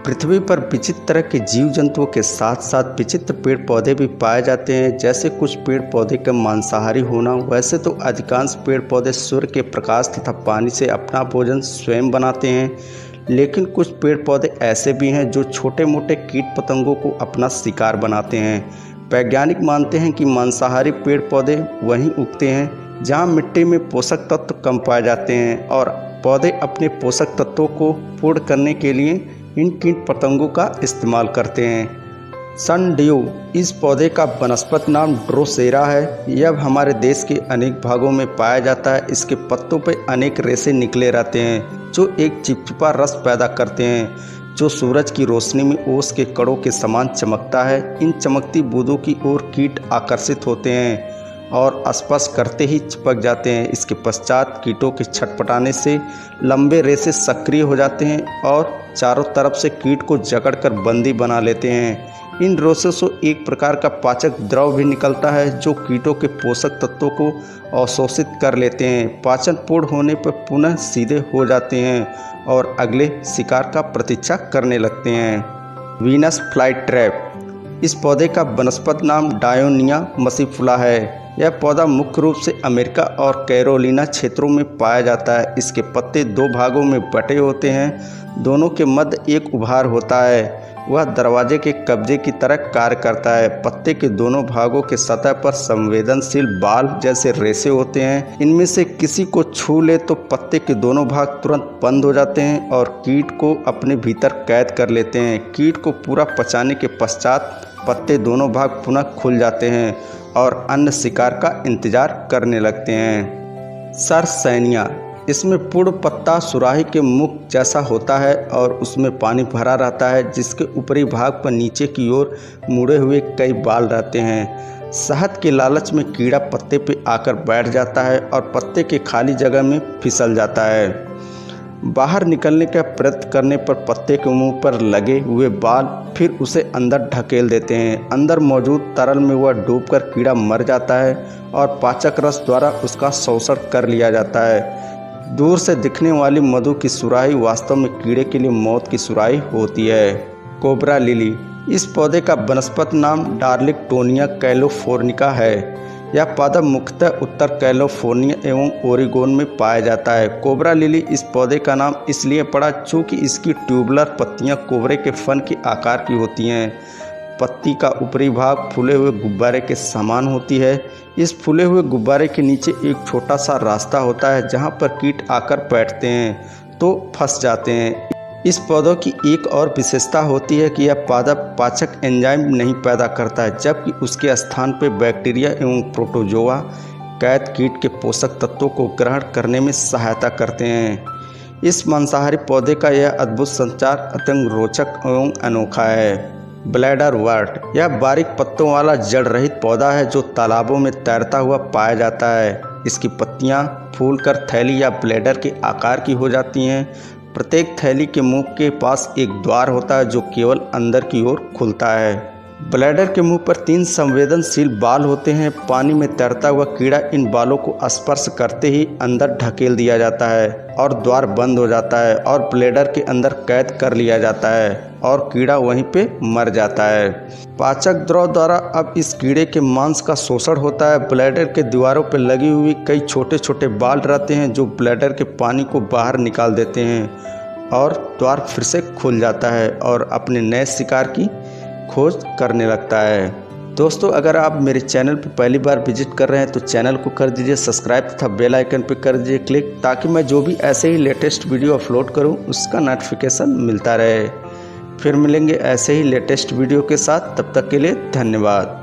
पृथ्वी पर विचित्र तरह के जीव जंतुओं के साथ साथ विचित्र पेड़ पौधे भी पाए जाते हैं। जैसे कुछ पेड़ पौधे का मांसाहारी होना, वैसे तो अधिकांश पेड़ पौधे सूर्य के प्रकाश तथा पानी से अपना भोजन स्वयं बनाते हैं, लेकिन कुछ पेड़ पौधे ऐसे भी हैं जो छोटे मोटे कीट पतंगों को अपना शिकार बनाते हैं। वैज्ञानिक मानते हैं कि मांसाहारी पेड़ पौधे वहीं उगते हैं जहाँ मिट्टी में पोषक तत्व कम पाए जाते हैं, और पौधे अपने पोषक तत्वों को पूर्ण करने के लिए इन कीट पतंगों का इस्तेमाल करते हैं। सनड्यू इस पौधे का वनस्पति नाम ड्रोसेरा है। यह हमारे देश के अनेक भागों में पाया जाता है। इसके पत्तों पर अनेक रेशे निकले रहते हैं जो एक चिपचिपा रस पैदा करते हैं जो सूरज की रोशनी में ओस के कणों के समान चमकता है। इन चमकती बूंदों की ओर कीट आकर्षित होते हैं और स्पर्श करते ही चिपक जाते हैं। इसके पश्चात कीटों के छटपटाने से लंबे रेशे सक्रिय हो जाते हैं और चारों तरफ से कीट को जकड़कर बंदी बना लेते हैं। इन रेशों से एक प्रकार का पाचक द्रव भी निकलता है जो कीटों के पोषक तत्वों को अवशोषित कर लेते हैं। पाचन पूर्ण होने पर पुनः सीधे हो जाते हैं और अगले शिकार का प्रतीक्षा करने लगते हैं। वीनस फ्लाई ट्रैप इस पौधे का वनस्पति नाम डायोनिया मसीफुला है। यह पौधा मुख्य रूप से अमेरिका और कैरोलिना क्षेत्रों में पाया जाता है। इसके पत्ते दो भागों में बटे होते हैं, दोनों के मध्य एक उभार होता है। वह दरवाजे के कब्जे की तरह कार्य करता है। पत्ते के दोनों भागों के सतह पर संवेदनशील बाल जैसे रेशे होते हैं। इनमें से किसी को छू ले तो पत्ते के दोनों भाग तुरंत बंद हो जाते हैं और कीट को अपने भीतर कैद कर लेते हैं। कीट को पूरा पचाने के पश्चात पत्ते दोनों भाग पुनः खुल जाते हैं और अन्य शिकार का इंतजार करने लगते हैं। सरसैनिया इसमें पूर्ण पत्ता सुराही के मुख जैसा होता है और उसमें पानी भरा रहता है, जिसके ऊपरी भाग पर नीचे की ओर मुड़े हुए कई बाल रहते हैं। शहद के लालच में कीड़ा पत्ते पर आकर बैठ जाता है और पत्ते के खाली जगह में फिसल जाता है। बाहर निकलने का प्रयत्न करने पर पत्ते के मुंह पर लगे हुए बाल फिर उसे अंदर ढकेल देते हैं। अंदर मौजूद तरल में वह डूबकर कीड़ा मर जाता है और पाचक रस द्वारा उसका शोषण कर लिया जाता है। दूर से दिखने वाली मधु की सुराही वास्तव में कीड़े के लिए मौत की सुराही होती है। कोबरा लिली इस पौधे का वनस्पति नाम डार्लिंगटोनिया कैलिफोर्निका है। यह पौधा मुख्यतः उत्तर कैलिफोर्निया एवं ओरेगोन में पाया जाता है। कोबरा लिली इस पौधे का नाम इसलिए पड़ा चूँकि इसकी ट्यूबुलर पत्तियां कोबरे के फन के आकार की होती हैं। पत्ती का ऊपरी भाग फूले हुए गुब्बारे के समान होती है। इस फूले हुए गुब्बारे के नीचे एक छोटा सा रास्ता होता है जहां पर कीट आकर बैठते हैं तो फंस जाते हैं। इस पौधों की एक और विशेषता होती है कि यह पौधा पाचक एंजाइम नहीं पैदा करता है, जबकि उसके स्थान पर बैक्टीरिया एवं प्रोटोजोआ कैद कीट के पोषक तत्वों को ग्रहण करने में सहायता करते हैं। इस मांसाहारी पौधे का यह अद्भुत संचार अत्यंत रोचक एवं अनोखा है। ब्लैडर वर्ट यह बारीक पत्तों वाला जड़ रहित पौधा है जो तालाबों में तैरता हुआ पाया जाता है। इसकी पत्तियां फूलकर थैली या ब्लैडर के आकार की हो जाती हैं। प्रत्येक थैली के मुंह के पास एक द्वार होता है जो केवल अंदर की ओर खुलता है। ब्लैडर के मुंह पर 3 संवेदनशील बाल होते हैं। पानी में तैरता हुआ कीड़ा इन बालों को स्पर्श करते ही अंदर ढकेल दिया जाता है और द्वार बंद हो जाता है और ब्लैडर के अंदर कैद कर लिया जाता है और कीड़ा वहीं पे मर जाता है। पाचक द्रव द्वारा अब इस कीड़े के मांस का शोषण होता है। ब्लैडर के दीवारों पर लगी हुई कई छोटे छोटे बाल रहते हैं जो ब्लैडर के पानी को बाहर निकाल देते हैं और द्वार फिर से खुल जाता है और अपने नए शिकार की खोज करने लगता है। दोस्तों, अगर आप मेरे चैनल पर पहली बार विजिट कर रहे हैं तो चैनल को कर दीजिए सब्सक्राइब तथा बेल आइकन पर कर दीजिए क्लिक, ताकि मैं जो भी ऐसे ही लेटेस्ट वीडियो अपलोड करूं उसका नोटिफिकेशन मिलता रहे। फिर मिलेंगे ऐसे ही लेटेस्ट वीडियो के साथ, तब तक के लिए धन्यवाद।